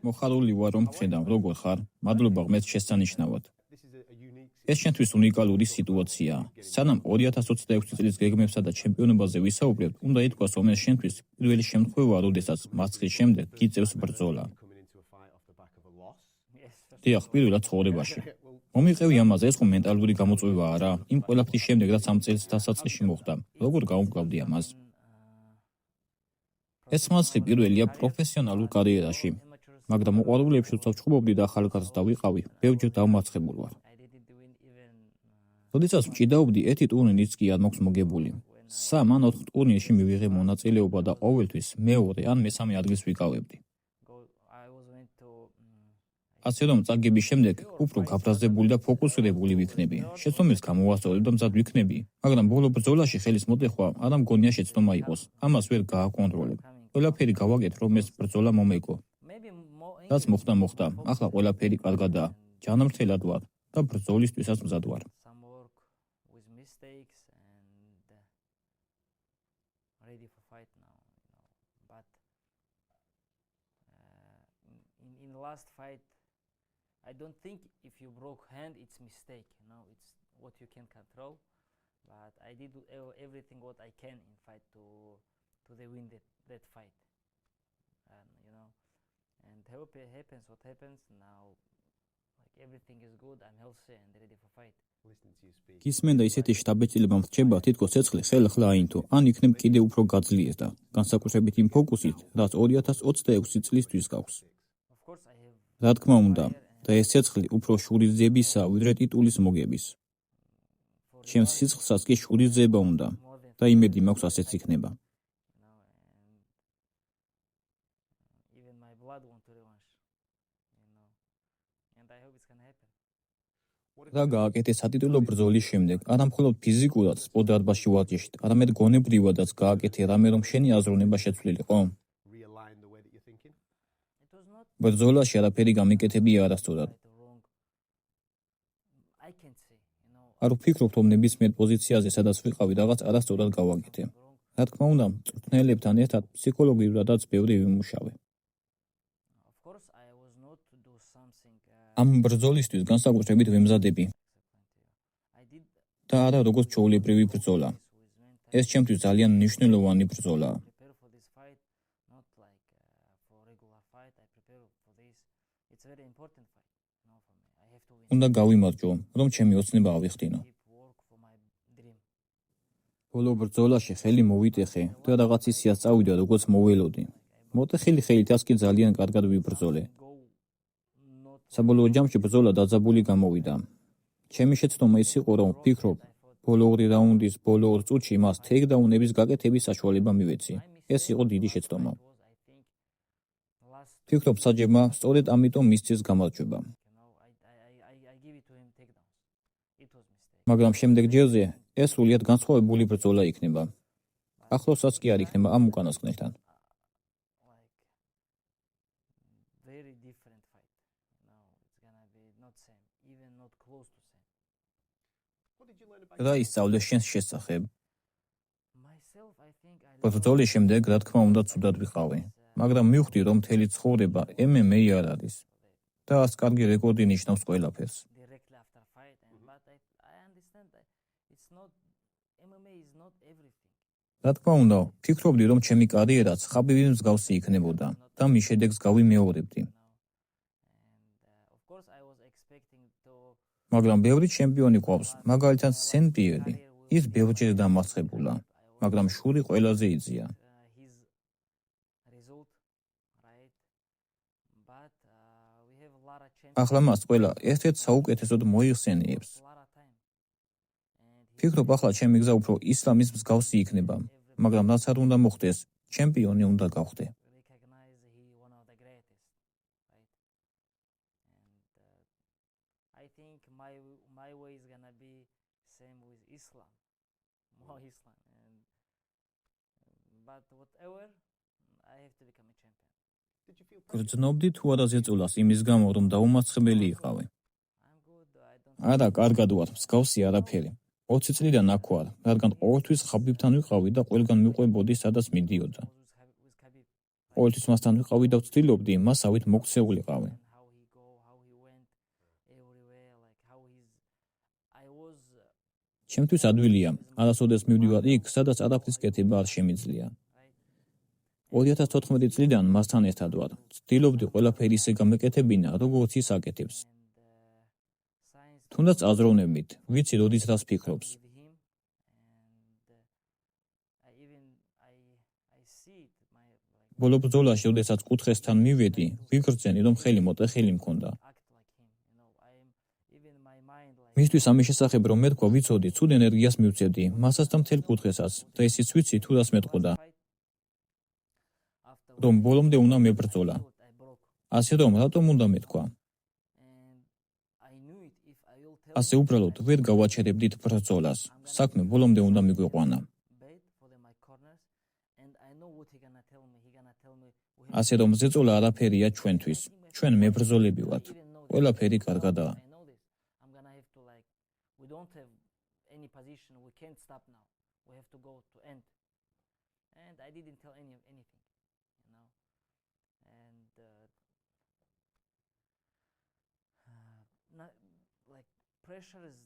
მოხარული ვარ, რომ ხედავ, როგორ ხარ. მადლობა ღმერთს შესანიშნავად. ეს ჩვენთვის უნიკალური სიტუაციაა. სანამ 2026 წლის გეგმებსა და ჩემპიონობაზე ვისაუბრებთ, უნდა ითქვას, რომ ეს შენთვის პირველი შემთხვევაა, როდესაც მარცხის შემდეგ გიწევს ბრძოლა. დიახ, პირველად ცხოვრებაში. მომიყევი ამაზე, ეს ხომ მენტალური გამოწვევა არა? იმ ყველაფრის შემდეგ, რაც ამ წელს დასაწყისში მოხდა, როგორ გავუმკლავდი ამას? ეს მარცხი პირველია პროფესიონალურ კარიერაში, მაგრამ მოყვარულებში როცა ვჩხუბობდი და ახალგაზრდა ვიყავი, ბევრჯერ დავმარცხებულ ვარ. როდესაც მჭიდაობდი, ერთი ტურნირიც კი არ მაქვს მოგებული. 3 ან 4 ტურნირში მივიღე მონაწილეობა და ყოველთვის მეორე ან მესამე ადგილს ვიკავებდი. ასე რომ წაგების შემდეგ უფრო გაბრაზებული და ფოკუსირებული ვიქნები. შეცდომებს გამოვასწორებ და მზად ვიქნები, მაგრამ ბოლო ბრძოლაში ხელის მოტეხვა არა მგონია შეცდომა იყოს. ამას ვერ გააკონტროლებ. ყველაფერი გავაკეთე, რომ ეს ბრძოლა მომეკო. რაც მოხდა, ახლა ყველაფერი კარგადაა. ჯანმრთელად ვარ და ბრძოლისთვისაც მზად ვარ. I don't think if you broke hand it's mistake, it's what you can control, but I did everything what I can in fight to win that fight, and and hope it happens what happens now, like everything is good, I'm healthy and ready for fight. გისმენდა ისეთი შთაბეჭდილება მრჩება, თითქოს ცეცხლი ხელახლა აინთო, ან იქნებ კიდე უფრო გაძლიერდა, განსაკუთრებით იმ ფოკუსით, რაც 2026 წლისთვის გაქვს. რა თქმა უნდა, და ეს ცეცხლი უფრო შურისძიებისა, ვიდრე ტიტულის მოგების. ჩემს სიცხლსაც კი შურისძიება უნდა და იმედი მაქვს ასეც იქნება. რა გააკეთე სატიტულო ბრძოლის შემდეგ, არა მხოლოდ ფიზიკურად სპორტდარბაზში ვარჯიშით, არამედ გონებრივადაც გააკეთე რამე, რომ შენი აზროვნება შეცვლილიყო? ბრძოლაში არაფერი გამიკეთებია არასწორად. არ ვფიქრობ, რომ ნებისმიერ პოზიციაზე, სადაც ვიყავი, რაღაც არასწორად გავაკეთე. რა თქმა უნდა, მწვრთნელებთან ერთად ფსიქოლოგიურადაც ბევრი ვიმუშავე. ამ ბრძოლისთვის განსაკუთრებით ვემზადები. და არა როგორც ჩვეულებრივი ბრძოლა. ეს ჩემთვის ძალიან მნიშვნელოვანი ბრძოლაა. უნდა გავიმარჯვო, რომ ჩემი ოცნება ავიხდინო. ბოლო ბრძოლაში ხელი მოვიტეხე და რაღაც ისეაც წავიდა, როგორც მოველოდი. მოტეხილი ხელითაც კი ძალიან კარგად ვიბრძოლე. საბოლოო ჯამში ბრძოლა დაძაბული გამოვიდა. ჩემი შეცდომა ის იყო, რომ ვფიქრობ, ბოლო 2 რაუნდის ბოლო 2 წუთში მას თეიქდაუნების გაკეთების საშუალება მივეცი. ეს იყო დიდი შეცდომა. ვფიქრობ, საჯებმა სწორედ ამიტომ მისცეს გამარჯვება. მაგრამ შემდეგ ჯერზე ეს სრულიად განსხვავებული ბრძოლა იქნება. ახლოსაც კი არ იქნება ამ უკანასკნელთან. რა ისწავლე შენს შესახებ? ბრძოლის შემდეგ, რა თქმა უნდა, ცუდად ვიყავი, მაგრამ მივხვდი, რომ მთელი ცხოვრება MMA არ არის და ას კარგი რეკორდი ნიშნავს ყველაფერს. რა თქმა უნდა, ვფიქრობდი, რომ ჩემი კარიერაც ხაბიბის მსგავსი იქნებოდა და მის შედეგს გავიმეორებდი. მაგრამ ბევრი ჩემპიონი ყავს, მაგალითად სენ პიერი. ის ბევრჯერ დამარცხებულა, მაგრამ შური ყველაზე იძლია. ახლა მას ყველა ერთ-ერთ საუკეთესოდ მოიხსენიებს. ვფიქრობ, ახლა ჩემი გზა უფრო ისლამის მსგავსი იქნება, მაგრამ რაც არ უნდა მოხდეს, ჩემპიონი უნდა გავხდე. გრძნობდი თუ არა ზეწოლას იმის გამო, რომ დაუმარცხებელი იყავი? არა, კარგად ვარ, მსგავსი არაფერი. 20 წლიდან აქ ვარ, რადგან ყოველთვის ხაბიბთან ვიყავი და ყველგან მიყვებოდი, სადაც მიდიოდა. ყოველთვის მასთან ვიყავი და ვცდილობდი მას ავით მოქცეულიყავი. how he go, how he went everywhere, like how he's. I was ჩემთვის ადვილია, არასოდეს მივდივარ იქ, სადაც არაფრის კეთება არ შემიძლია. right. 2014 წლიდან მასთან ერთად ვარ. ვცდილობდი ყველაფერი ისე გამეკეთებინა, როგორც ის აკეთებს. And science თუნდაც აზროვნებით, ვიცი როდის რას ფიქრობს. with him, and I even I see it my like ბოლო ბრძოლაში, როდესაც კუთხესთან მივედი, ვიგრძენი, რომ ხელი მოტეხილი მქონდა. act like him, I'm even my mind like მისთვის ამის შესახებ რომ მეთქვა, ვიცოდი, ცუდ ენერგიას მივწევდი, მასაც და მთელ კუთხესაც, და ისიც ვიცი თუ რას მეტყოდა, fight. After რომ ბოლომდე უნდა მებრძოლა. I broke, ასე რომ, რატომ უნდა მეთქვა? and I knew it if I will tell ასე უბრალოდ ვერ გავაჩერებდით ბრძოლას. საქმე ბოლომდე უნდა მიგვიყვანა. bait for my corners, and I know what he gonna tell me. He gonna tell me we have ასე რომ, ზეწოლა არაფერია ჩვენთვის. ჩვენ მებრძოლები ვართ. even know this. ყველაფერი კარგადაა. I know this. I'm gonna have to like we don't have any position. We can't stop now. We have to go to end. And I didn't tell anything, And not like pressure is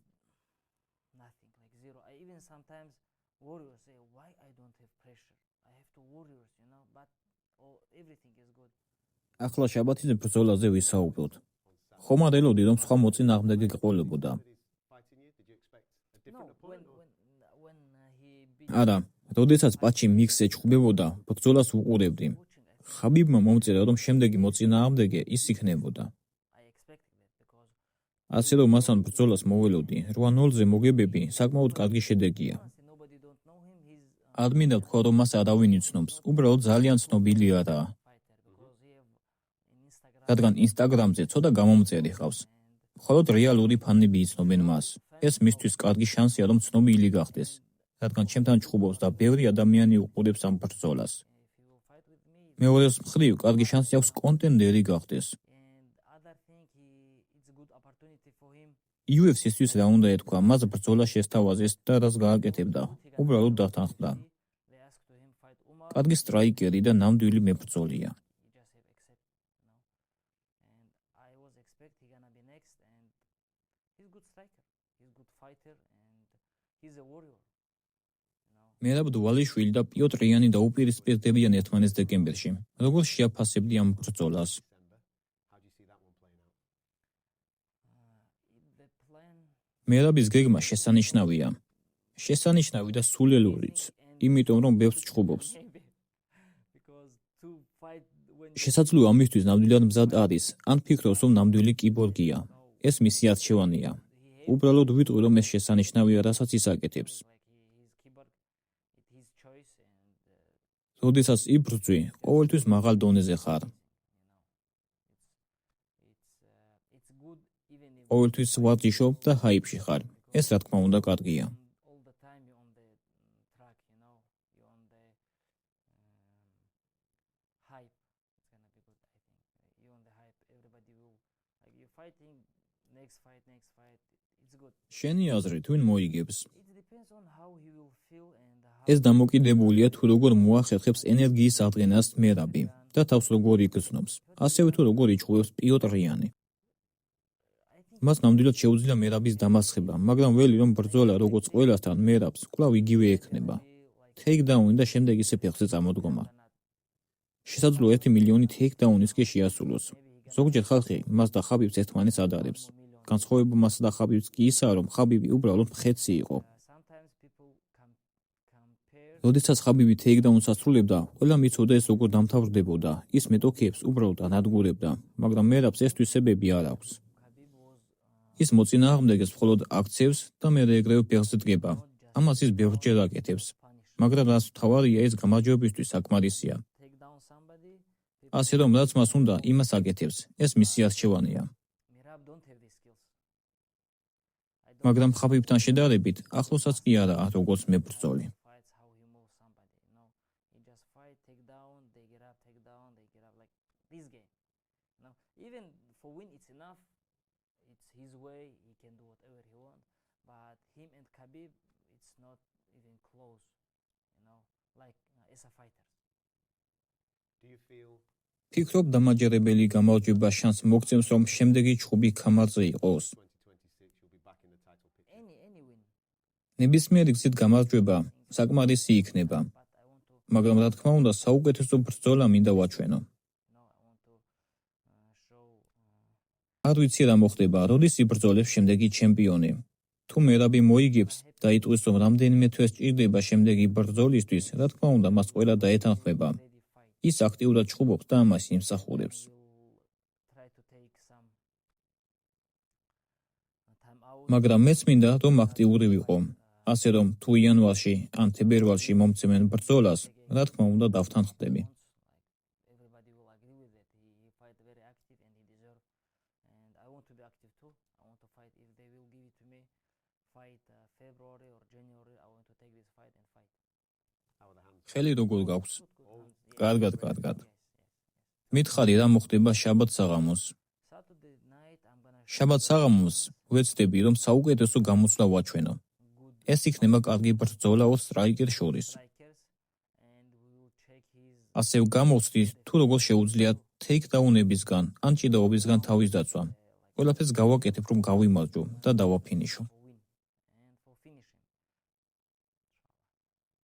nothing, like zero. I even sometimes warriors say why I don't have pressure. I have to warriors, but everything is good. ახლა შაბათის ბრძოლაზე ვისაუბროთ. ხომ არ ელოდი, რომ სხვა მოწინააღმდეგე გყოლებოდა? No, when he beat არა, როდესაც პაჩი მიქსს ეჩხუბებოდა, ბრძოლას უყურებდი. coaching, ხაბიბმა მომწერა, რომ შემდეგი მოწინააღმდეგე ის იქნებოდა. I expected that because ასე რომ მასთან ბრძოლას მოველოდი, 8-0-ზე მოგებები საკმაოდ კარგი შედეგია. honestly, nobody don't know him. He's არ მინდა ვთქვა, რომ მას არავინ იცნობს. უბრალოდ ძალიან ცნობილი არაა. fighter because he have in Instagram რადგან ინსტაგრამზე ცოტა გამომწერი ჰყავს. მხოლოდ რეალური ფანები იცნობენ მას. ეს მისთვის კარგი შანსია, რომ ცნობილი გახდეს. რადგან ჩემთან ჩხუბობს და ბევრი ადამიანი უყურებს ამ ბრძოლას. if he will fight with me. მეორეს მხრივ, კარგი შანსი აქვს კონტენდერი გახდეს. And other thing, it's a good opportunity for him. UFC-ისთვის რა უნდა ეთქვა, მას ბრძოლა შესთავაზეს და რას გააკეთებდა. უბრალოდ დათანხმდა. They asked to him fight Umar. კარგი სტრაიკერი და ნამდვილი მებრძოლია. He just have accept, And I was expect he gonna be next, and he's good striker. He's good fighter, and he's a warrior. მერაბ დუალიშვილი და პიოტრ რიანი დაუპირისპირდებიან ერთმანეთს დეკემბერში. როგორ შეაფასებდი ამ ბრძოლას? The plan. მერაბის გეგმა შესანიშნავია. შესანიშნავი და სულელურიც. იმიტომ რომ ბევრს ჩხუბობს. Maybe because to fight when შესაძლოა ამისთვის ნამდვილად მზად არის, ან ფიქრობს, რომ ნამდვილი კიბორგია. ეს მისი არჩევანია. უბრალოდ ვიტყვი, რომ ეს შესანიშნავია, რასაც ის აკეთებს. like he's keyboard, it's his choice, and როდესაც იბრძვი, ყოველთვის მაღალ დონეზე ხარ. it's good even if ყოველთვის ვარჯიშობ და ჰაიპში ხარ. ეს რა თქმა უნდა კარგია. all the time you're on the track, you're on the hype. It's gonna be good, I think. You're on the hype. Everybody will like you're fighting. Next fight. It's good. შენი აზრით ვინ მოიგებს? It depends on how he will feel and how. ეს დამოკიდებულია თუ როგორ მოახერხებს ენერგიის აღდგენას მერაბი და თავს როგორ იგრძნობს. ასევე თუ როგორ იჭუებს პიოტრ რიანი. I think მას ნამდვილად შეუძლია მერაბის დამასხება, მაგრამ ველი რომ ბრძოლა როგორც ყველასთან მერაბს კვლავ იგივე ექნება. Takedown და შემდეგ ისე ფეხზე წამოდგომა. შესაძლოა 1 მილიონი takedown-ის კი შეასრულოს. ზოგჯერ ხალხი მას და ხაბიბს ერთმანეთს ადარებს. განსხვავება მასა და ხაბიბს კი ისაა, რომ ხაბიბი უბრალოდ მხეცი იყო. sometimes people compare. როდესაც ხაბიბი takedown-ს ასრულებდა, ყველა მიცოდა ეს როგორ დამთავრდებოდა. ის მეტოქეებს უბრალოდ ანადგურებდა, მაგრამ მერაბს ეს თვისებები არ აქვს. Khabib was ის მოწინააღმდეგეს მხოლოდ აქცევს და მერე ეგრევე ფეხზე დგება. ამას ის ბევრჯერ აკეთებს. punish. მაგრამ რაც მთავარია, ეს გამარჯვებისთვის საკმარისია. Take down somebody. ასე რომ რაც მას უნდა, იმას აკეთებს. ეს მისი არჩევანია. Mirab don't have these skills. I don't მაგრამ ხაბიბთან შედარებით, ახლოსაც კი არაა როგორც მებრძოლი. fights how he moves somebody. He just fight, take down, they get up, like this game. Even for win, it's enough. It's his way. He can do whatever he wants. But him and Khabib, it's not even close. Like as a fighter. ფიქრობ დამაჯერებელი გამარჯვება შანს მოგცემს რომ შემდეგი ჩხუბი ქამარზე იყოს. Any win. ნებისმიერი გზით გამარჯვება საკმარისი იქნება, But I want to მაგრამ რა თქმა უნდა საუკეთესო ბრძოლა მინდა ვაჩვენო. I want to show არ ვიცი რა მოხდება, როდის იბრძოლებს შემდეგი ჩემპიონი. თუ მერაბი მოიგებს და იტყვის რომ რამდენიმე თვეს ჭირდება შემდეგი ბრძოლისთვის, რა თქმა უნდა მას ყველა დაეთანხმება. ready fight. ის აქტიურად ჩხუბობს და ამას იმსახურებს. Will try to take some time out. მაგრამ მეც მინდა რომ აქტიური ვიყო. ასე რომ თუ იანვარში ან თებერვალში მომცემენ ბრძოლას, რა თქმა უნდა დავთანხმდები. Everybody will agree with it. He fight very active and he deserve. And I want to be active too. I want to fight. If they will give it to me, fight February or January, I want to take this fight and fight. ხელი როგორ გაქვს? Good hands. Yes. კარგად, კარგად. Yes. მითხარი რა მოხდება შაბათ საღამოს. Saturday night I'm gonna შაბათ საღამოს ვეცდები რომ საუკეთესო გამოსვლა ვაჩვენო. good ეს იქნება კარგი ბრძოლა ორ სტრაიკერ შორის. strikers and we will check his ასე გამოვცდი თუ როგორ შეუძლია ტეიქდაუნებისგან ან ჭიდაობისგან თავის დაცვა. ყველაფერს გავაკეთებ რომ გავიმარჯვო და დავაფინიშო.